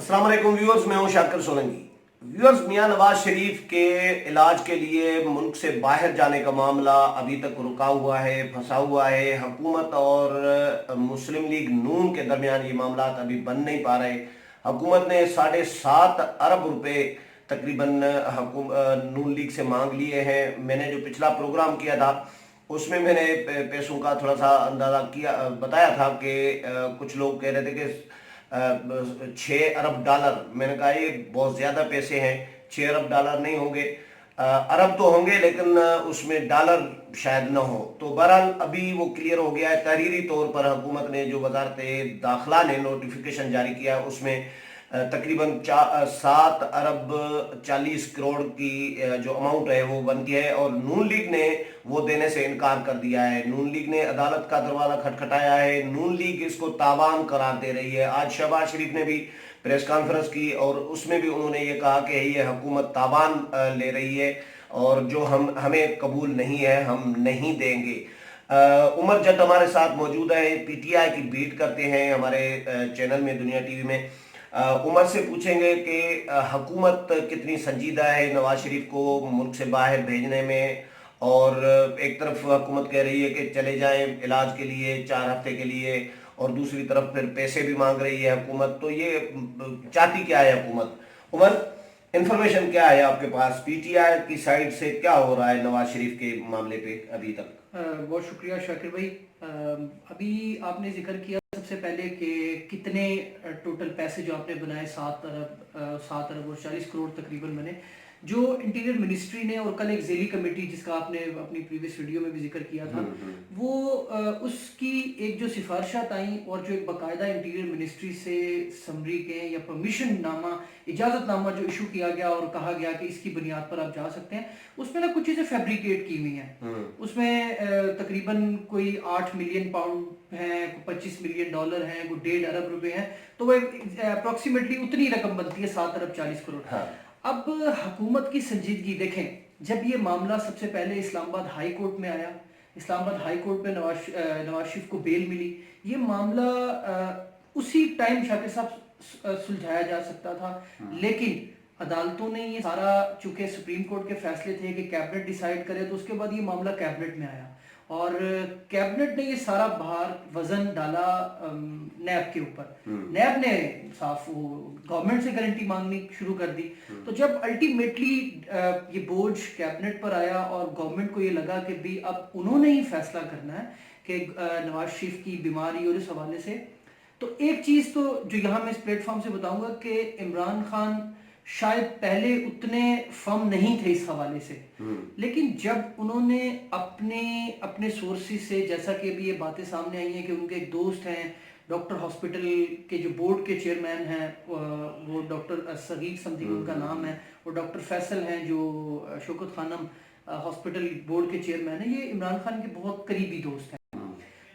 अस्सलाम वालेकुम व्यूअर्स, मैं हूं शाकिर सोलंकी। व्यूअर्स, मियां नवाज शरीफ के इलाज के लिए मुल्क से बाहर जाने का मामला अभी तक रुका हुआ है, फंसा हुआ है। हुकूमत और मुस्लिम लीग नून के दरमियान ये मामला अभी बन नहीं पा रहे। हुकूमत ने 7.5 अरब रुपए तकरीबन नून लीग से मांग लिए हैं। मैंने जो पिछला प्रोग्राम किया था उसमें मैंने पैसों का थोड़ा सा अंदाज़ा किया, बताया था कि कुछ लोग कह रहे थे कि 6 अरब डॉलर। मैंने कहा ये बहुत ज़्यादा पैसे हैं, 6 अरब डॉलर नहीं होंगे, अरब तो होंगे लेकिन उसमें डॉलर शायद ना हो। तो बहरहाल अभी वो क्लियर हो गया है। तहरीरी तौर पर हुकूमत ने जो वजारत दाखिला ने नोटिफिकेशन जारी किया उसमें तकरीबन 7 अरब 40 करोड़ की जो अमाउंट है वो बनती है, और नून लीग ने वो देने से इनकार कर दिया है। नून लीग ने अदालत का दरवाजा खटखटाया है। नून लीग इसको तावान करार दे रही है। आज शहबाज शरीफ ने भी प्रेस कॉन्फ्रेंस की और उसमें भी उन्होंने ये कहा कि ये हुकूमत तावान ले रही है और जो हमें कबूल नहीं है हम नहीं देंगे। उमर जट हमारे साथ मौजूद है, पीटीआई की बीट करते हैं हमारे चैनल में, दुनिया टीवी में। उमर से पूछेंगे कि हुकूमत कितनी संजीदा है नवाज शरीफ को मुल्क से बाहर भेजने में, और एक तरफ हुकूमत कह रही है कि चले जाएं इलाज के लिए 4 हफ्ते के लिए, और दूसरी तरफ फिर पैसे भी मांग रही है हुकूमत। तो ये चाहती क्या है हुकूमत? उमर, इंफॉर्मेशन क्या है आपके पास? पीटीआई की साइड से क्या हो रहा है नवाज शरीफ के मामले पे अभी तक? बहुत शुक्रिया शाकिर भाई। अभी आपने जिक्र किया सबसे पहले कि कितने टोटल पैसे जो आपने बनाए, 7 अरब और 40 करोड़ तकरीबन बने, जो इंटीरियर मिनिस्ट्री ने, और कल एक ज़ेली कमेटी जिसका आपने अपनी प्रीवियस वीडियो में भी जिक्र किया था, वो उसकी एक जो सिफारिशात आई और जो एक बाकायदा इंटीरियर मिनिस्ट्री से समरी के या परमिशन नामा, इजाज़त नामा जो इशू किया गया और कहा गया कि इसकी बुनियाद पर आप जा सकते हैं, उसमें ना कुछ चीज़ें फैब्रिकेट की हुई हैं। उसमें तकरीबन कोई 8 मिलियन पाउंड हैं, 25 मिलियन डॉलर हैं, कोई 1.5 अरब रुपए हैं, तो वो अप्रॉक्सीमेटली उतनी रकम बनती है, 7 अरब 40 करोड़। हाँ। अब हुकूमत की संजीदगी देखें, जब ये मामला सबसे पहले इस्लामाबाद हाई कोर्ट में आया, इस्लामाबाद हाई कोर्ट में नवाज शरीफ को बेल मिली। ये मामला उसी टाइम शाकिर साहब सुलझाया जा सकता था, लेकिन अदालतों ने ये सारा, चूंकि सुप्रीम कोर्ट के फैसले थे कि कैबिनेट डिसाइड करे, तो उसके बाद ये मामला कैबिनेट में आया और कैबिनेट ने ये सारा भार वजन डाला नैब के ऊपर। नैब ने साफ गवर्नमेंट से गारंटी मांगनी शुरू कर दी। तो जब अल्टीमेटली ये बोझ कैबिनेट पर आया और गवर्नमेंट को ये लगा कि भी अब उन्होंने ही फैसला करना है कि नवाज शरीफ की बीमारी और इस हवाले से, तो एक चीज़ तो जो यहाँ मैं इस प्लेटफॉर्म से बताऊंगा कि इमरान खान शायद पहले उतने फर्म नहीं थे इस हवाले से, लेकिन जब उन्होंने अपने सोर्सेज से, जैसा कि अभी ये बातें सामने आई हैं कि उनके एक दोस्त हैं डॉक्टर हॉस्पिटल के जो बोर्ड के चेयरमैन हैं, वो डॉक्टर सगीर समथिंग उनका नाम है, और डॉक्टर फैसल हैं जो शौकत खानम हॉस्पिटल बोर्ड के चेयरमैन हैं, ये इमरान खान के बहुत करीबी दोस्त हैं।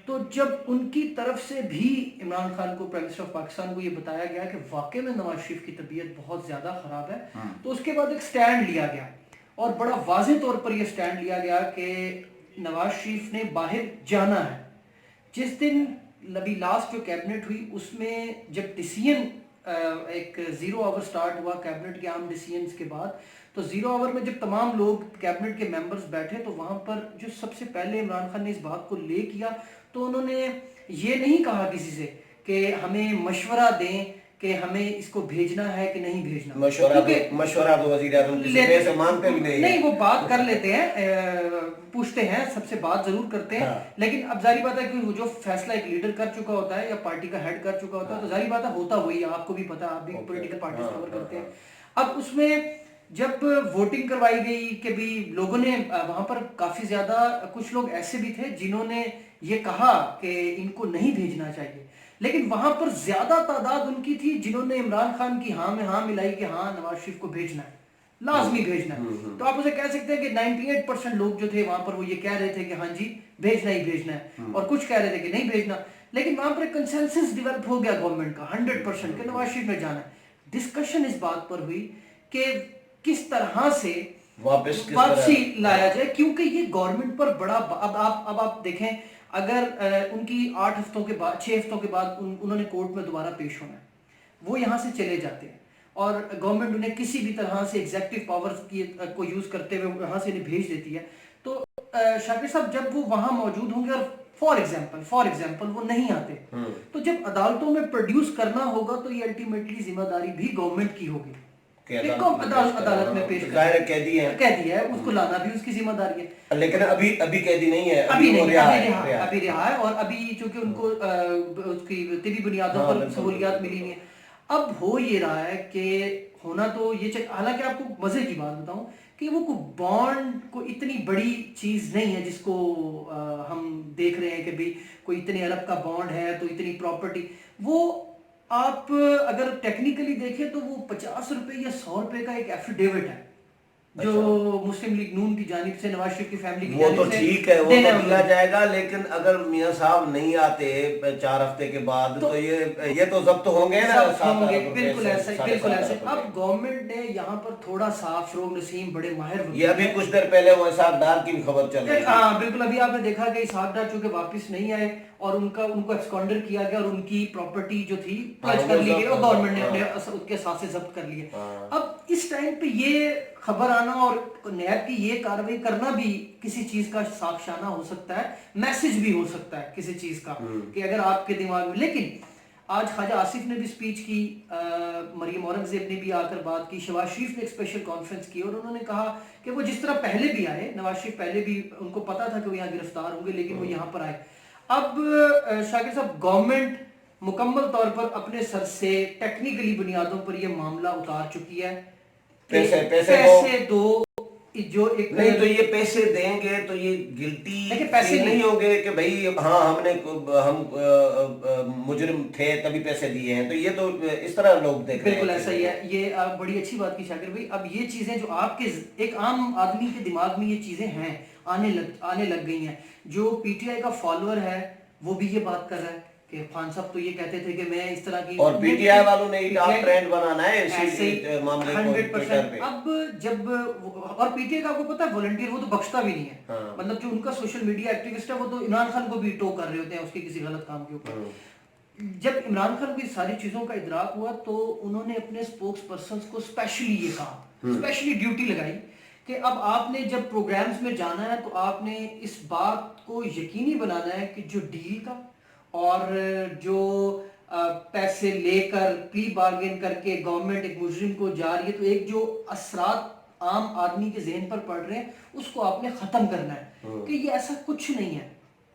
तो जब उनकी तरफ से भी इमरान खान को, प्राइम मिनिस्टर ऑफ पाकिस्तान को, ये बताया गया कि वाकई में नवाज शरीफ की तबीयत बहुत ज़्यादा ख़राब है, तो उसके बाद एक स्टैंड लिया गया और बड़ा वाज़ेह तौर पर यह स्टैंड लिया गया कि नवाज शरीफ ने बाहर जाना है। जिस दिन अभी लास्ट जो कैबिनेट हुई उसमें जब डिसीजन एक 0 आवर स्टार्ट हुआ कैबिनेट के आम डिसीजंस के बाद, तो 0 आवर में जब तमाम लोग कैबिनेट के मेंबर्स बैठे, तो वहाँ पर जो सबसे पहले इमरान खान ने इस बात को ले किया, तो उन्होंने ये नहीं कहा किसी से कि हमें मशवरा दें कि हमें इसको भेजना है कि नहीं भेजना। मशवरा तो वज़ीर आज़म से मांगते भी नहीं, वो बात कर लेते हैं, पूछते हैं, सबसे बात जरूर करते हैं। हाँ। लेकिन अब जारी बात है कि वो जो फैसला एक लीडर कर चुका होता है या पार्टी का हेड कर चुका होता है, तो जारी बात है होता वही, आपको भी पता, आप भी पॉलिटिकल पार्टी कवर करते हैं। अब उसमें जब वोटिंग करवाई गई कि भी लोगों ने वहां पर काफी ज्यादा, कुछ लोग ऐसे भी थे जिन्होंने ये कहा कि इनको नहीं भेजना चाहिए, लेकिन वहां पर ज्यादा तादाद उनकी थी जिन्होंने इमरान खान की हाँ में हाँ मिलाई कि हाँ नवाज शरीफ को भेजना है, लाजमी भेजना है। तो आप उसे कह सकते हैं कि 98% लोग जो थे वहां पर वो ये कह रहे थे कि हाँ जी भेजना ही भेजना है, और कुछ कह रहे थे कि नहीं भेजना। लेकिन वहां पर एक कंसेंसस डेवलप हो गया गवर्नमेंट का 100% के नवाज शरीफ में जाना है। डिस्कशन इस बात पर हुई कि किस तरह से वापसी लाया जाए, क्योंकि ये गवर्नमेंट पर बड़ा, अब आप देखें, अगर उनकी 8 हफ्तों के बाद, 6 हफ्तों के बाद उन्होंने कोर्ट में दोबारा पेश होना है, وہ یہاں سے چلے جاتے ہیں اور گورنمنٹ انہیں کسی بھی طرح سے ایگزیکٹو پاور کو یوز کرتے ہوئے وہاں سے انہیں بھیج دیتی ہے. تو شاکر صاحب جب وہ وہاں موجود ہوں گے اور فار ایگزامپل وہ نہیں آتے تو جب عدالتوں میں پروڈیوس کرنا ہوگا تو یہ الٹیمیٹلی ذمہ داری بھی گورنمنٹ کی ہوگی کہ عدالت میں پیش قیدی ہے اس کو لانا بھی اس کی ذمہ داری ہے. لیکن ابھی قیدی نہیں ہے, ابھی رہا ہے اور ابھی چونکہ ان کو اس کی طبی بنیادوں پر سہولیات ملی نہیں ہے. اب ہو یہ رہا ہے کہ ہونا تو یہ حالانکہ آپ کو مزے کی بات بتاؤں کہ وہ بانڈ کو اتنی بڑی چیز نہیں ہے جس کو ہم دیکھ رہے ہیں کہ بھئی کوئی اتنے ارب کا بانڈ ہے تو اتنی پراپرٹی. وہ آپ اگر ٹیکنیکلی دیکھیں تو وہ 50 روپے یا 100 روپے کا ایک ایفیڈیوٹ ہے جو مسلم لیگ نون کی جانب سے نواز شریف کی فیملی کی وہ تو جانب سے ٹھیک ہے, وہ تو دیا جائے گا, لیکن اگر میاں صاحب نہیں آتے 4 ہفتے کے بعد تو یہ تو ضبط ہوں گے نا. بالکل ایسے. اب گورنمنٹ نے یہاں پر تھوڑا سا فروغ نسیم بڑے ماہر یہ ابھی کچھ دیر پہلے وہ اسحاق ڈار کی بھی خبر چل رہی ہے. ہاں بالکل, ابھی آپ نے دیکھا کہ اسحاق ڈار چونکہ واپس نہیں آئے اور ان کو ایکسکانڈر کیا گیا اور ان کی پراپرٹی جو تھی پلج کر لی گئی اور گورنمنٹ نے اس کے ساتھ سے ضبط کر لیے. اب اس ٹائم پہ یہ خبر آنا اور نیب کی یہ کاروائی کرنا بھی کسی چیز کا ساکشانہ ہو سکتا ہے, میسج بھی ہو سکتا ہے کسی چیز کا کہ اگر آپ کے دماغ میں. لیکن آج خواجہ آصف نے بھی سپیچ کی, مریم اورنگزیب نے بھی آ کر بات کی, شہباز شریف نے ایک اسپیشل کانفرنس کی اور انہوں نے کہا کہ وہ جس طرح پہلے بھی آئے, نواز شریف پہلے بھی ان کو پتا تھا کہ وہ یہاں گرفتار ہوں گے لیکن وہ یہاں پر آئے. اب شاکر صاحب گورنمنٹ مکمل طور پر اپنے سر سے ٹیکنیکلی بنیادوں پر یہ معاملہ اتار چکی ہے. پیسے دو جو ایک نہیں تو یہ پیسے دیں گے تو یہ گلٹی پیسے نہیں ہوں گے کہ بھائی ہاں ہم مجرم تھے تبھی پیسے دیے ہیں, تو یہ تو اس طرح لوگ دیکھ رہے ہیں. بالکل ایسا ہی ہے. یہ بڑی اچھی بات کی شاکر بھائی. اب یہ چیزیں جو آپ کے ایک عام آدمی کے دماغ میں یہ چیزیں ہیں آنے لگ گئی ہیں. جو پی ٹی آئی کا فالوور ہے وہ بھی یہ بات کر رہا ہے کہ خان صاحب تو یہ کہتے تھے کہ میں اس طرح کی, اور پی ٹی آئی والوں نے ٹاپ ٹرینڈ بنانا ہے اسی معاملے کو 100%. اب جب اور پی ٹی آئی کا آپ کو پتا ہے والنٹیئر وہ تو بخشتا بھی نہیں ہے, مطلب جو ان کا سوشل میڈیا ایکٹیوسٹ ہے وہ تو عمران خان کو بھی ٹو کر رہے ہوتے ہیں اس کے کسی غلط کام کے اوپر. جب عمران خان کو ساری چیزوں کا ادراک ہوا تو انہوں نے اپنے اسپوکس پرسنس کو اسپیشلی یہ کہا, اسپیشلی ڈیوٹی لگائی کہ اب آپ نے جب پروگرامز میں جانا ہے تو آپ نے اس بات کو یقینی بنانا ہے کہ جو ڈیل کا اور جو پیسے لے کر پلی بارگین کر کے گورنمنٹ ایک مجرم کو جا رہی ہے تو ایک جو اثرات عام آدمی کے ذہن پر پڑ رہے ہیں اس کو آپ نے ختم کرنا ہے کہ یہ ایسا کچھ نہیں ہے.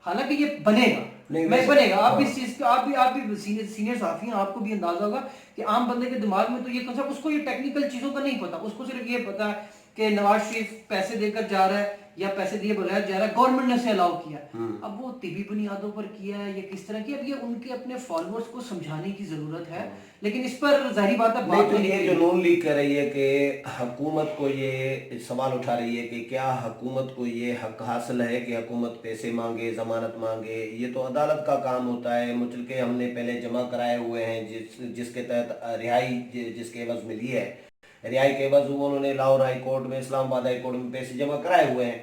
حالانکہ یہ بنے گا آپ بھی اس چیز کا آپ بھی سینئر صحافی ہیں, آپ کو بھی اندازہ ہوگا کہ عام بندے کے دماغ میں تو یہ کنسیپٹ, اس کو یہ ٹیکنیکل چیزوں کا نہیں پتا, اس کو صرف یہ پتا ہے کہ نواز شریف پیسے دے کر جا رہا ہے یا پیسے دیے بغیر جا رہا ہے, گورنمنٹ نے اسے الاؤ کیا. اب وہ طبی بنیادوں پر کیا ہے یا کس طرح کیا, اب یہ ان کے اپنے فالوورز کو سمجھانے کی ضرورت ہے. لیکن اس پر ظاہری بات ہے نہیں تو یہ جو نون لیگ کہہ رہی ہے کہ حکومت کو یہ سوال اٹھا رہی ہے کہ کیا حکومت کو یہ حق حاصل ہے کہ حکومت پیسے مانگے, ضمانت مانگے, یہ تو عدالت کا کام ہوتا ہے. مچل کے ہم نے پہلے جمع کرائے ہوئے ہیں جس کے تحت رہائی جس کے عوض ملی ہے, رہائی کے عوض انہوں نے لاہور ہائی کورٹ میں, اسلام آباد ہائی کورٹ میں پیسے جمع کرائے ہوئے ہیں.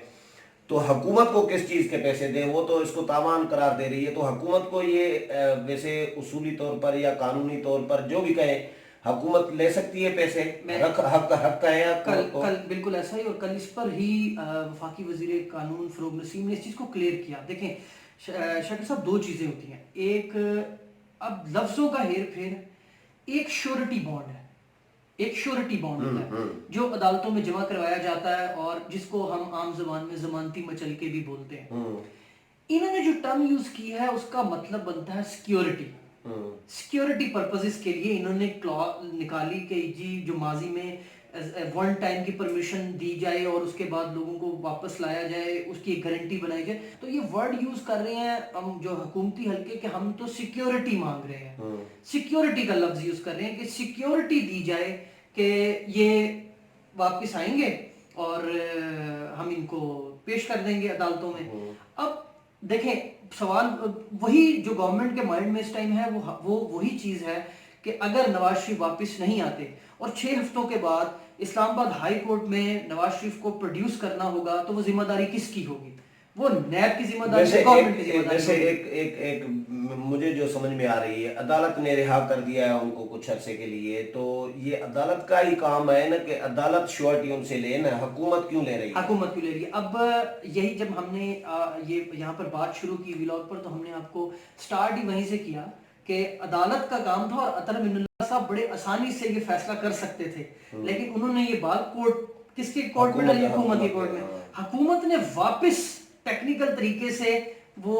تو حکومت کو کس چیز کے پیسے دیں, وہ تو اس کو تاوان قرار دے رہی ہے. تو حکومت کو یہ ویسے اصولی طور پر یا قانونی طور پر جو بھی کہیں حکومت لے سکتی ہے پیسے, حق ہے. کل بالکل ایسا ہی, اور کل اس پر ہی وفاقی وزیر قانون فروغ نسیم نے اس چیز کو کلیئر کیا. دیکھیں شاکر صاحب, دو چیزیں ہوتی ہیں, ایک اب لفظوں کا ہیر پھیر, ایک شیورٹی بانڈ ہے, ایک شیورٹی بانڈ ہوتا ہے جو عدالتوں میں جمع کروایا جاتا ہے اور جس کو ہم عام زبان میں ضمانتی مچل کے بھی بولتے ہیں. انہوں نے جو ٹرم یوز کی ہے اس کا مطلب بنتا ہے سیکیورٹی. سیکیورٹی پرپزز کے لیے انہوں نے کلوز نکالی کہ جی جو ماضی میں ون ٹائم کی پرمیشن دی جائے اور اس کے بعد لوگوں کو واپس لایا جائے, اس کی ایک گارنٹی بنائی جائے. تو یہ ورڈ یوز کر رہے ہیں ہم جو حکومتی حلقے کہ ہم تو سیکیورٹی مانگ رہے ہیں, سیکیورٹی کا لفظ یوز کر رہے ہیں کہ سیکیورٹی دی جائے کہ یہ واپس آئیں گے اور ہم ان کو پیش کر دیں گے عدالتوں میں. اب دیکھیں سوال وہی جو گورنمنٹ کے مائنڈ میں اس ٹائم ہے وہ وہی چیز ہے کہ اگر نواز شریف واپس نہیں آتے اور 6 ہفتوں کے بعد اسلام آباد ہائی کورٹ میں نواز شریف کو پروڈیوس کرنا ہوگا تو وہ ذمہ داری کس کی ہوگی؟ वो नैब की जिम्मेदारी वैसे है, गवर्नमेंट की एक जिम्मेदारी वैसे होगी। एक मुझे जो समझ में आ रही है, अदालत ने रिहा कर दिया है उनको कुछ अरसे के लिए, तो ये अदालत का ही काम है ना कि अदालत श्योरिटी उनसे ले ना, हुकूमत क्यों ले रही है? हुकूमत क्यों ले रही है? अब यही जब हमने ये यहाँ पर बात शुरू की व्लॉग पर, तो हमने आपको स्टार्ट ही वहीं से किया कि अदालत का काम था और अतर मिनुल्लाह साहब बड़े आसानी से ये फैसला कर सकते थे, लेकिन उन्होंने ये बात कोर्ट, किसके कोर्ट में डाली? हुकूमत की कोर्ट में। हुकूमत ने वापस टेक्निकल तरीके से वो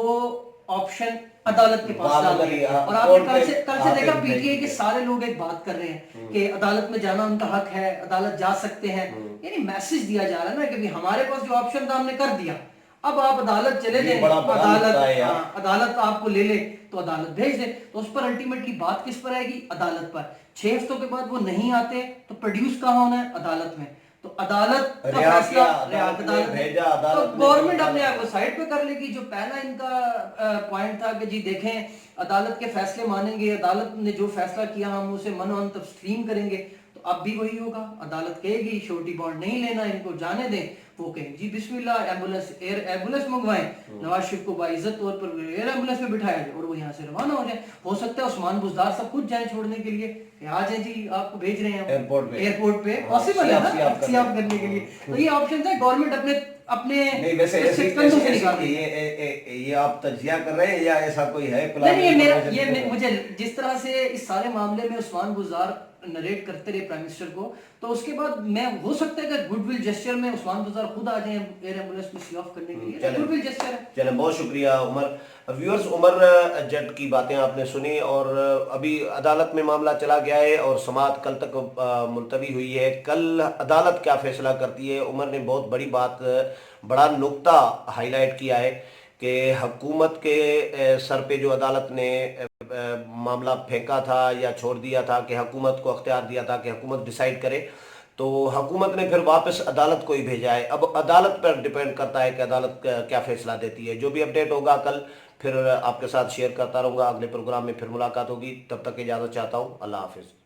ऑप्शन अदालत के पास डाल दिया। और आपने कल से देखा पीटीआई के सारे लोग एक बात कर रहे हैं कि अदालत में जाना उनका हक है, अदालत जा सकते हैं। यानी मैसेज दिया जा रहा है ना कि हमारे पास जो ऑप्शन था हमने कर दिया, अब आप अदालत चले जाएं, अदालत आपको ले ले तो अदालत भेज दे। तो उस पर अल्टीमेटली बात किस पर आएगी? अदालत पर। 6 हफ्तों के बाद वो नहीं आते तो प्रोड्यूस कहाँ होना है? अदालत में। तो अदालत का फैसला तो गवर्नमेंट अपने आप को साइड पे कर लेगी। जो पहला इनका पॉइंट था कि जी देखें अदालत के फैसले मानेंगे, अदालत ने जो फैसला किया हम उसे मनोन तस्लीम करेंगे, तो अब भी वही होगा। अदालत कहेगी श्योरिटी बॉन्ड नहीं लेना, इनको जाने दें, वो कहें जी बिस्मिल्लाह एयर एम्बुलेंस मंगवाएं, नवाज शरीफ को बाइज्जत तौर पर एयर एम्बुलेंस में बिठाया जाए और वो यहाँ से रवाना हो जाए। हो सकता है उस्मान बुज़दार सब खुद जाएं छोड़ने के लिए, आ जाए जी आपको भेज रहे हैं एयरपोर्ट पे, पॉसिबल है ना सियाफ करने के लिए। तो ये ऑप्शन है, गवर्नमेंट अपने नहीं, वैसे ये आप तजिया कर रहे हैं या ऐसा कोई है प्लान? नहीं, ये मुझे जिस तरह से इस सारे मामले में उस्मान बुज़दार नरेट करते रहे प्राइम मिनिस्टर को, तो उसके बाद मैं हो सकता है कि गुडविल जेस्चर में उस्मान बुज़दार खुद आ जाएं एयर एम्बुलेंस में सी ऑफ करने के लिए। गुडविल जेस्चर है। चले, बहुत शुक्रिया उमर। व्यूअर्स, उमर जट की बातें आपने सुनी और अभी अदालत में मामला चला गया है और समाअत कल तक मुलतवी हुई है। कल अदालत क्या फैसला करती है? उमर ने बहुत बड़ी बात, बड़ा नुक्ता हाईलाइट किया है कि हुकूमत के सर पे जो अदालत ने मामला फेंका था या छोड़ दिया था कि हुकूमत को अख्तियार दिया था कि हुकूमत डिसाइड करे, तो हुकूमत ने फिर वापस अदालत को ही भेजा है। अब अदालत पर डिपेंड करता है कि अदालत क्या फैसला देती है। जो भी अपडेट होगा कल फिर आपके साथ शेयर करता रहूँगा। अगले प्रोग्राम में फिर मुलाकात होगी, तब तक इजाज़त चाहता हूँ। अल्लाह हाफिज़।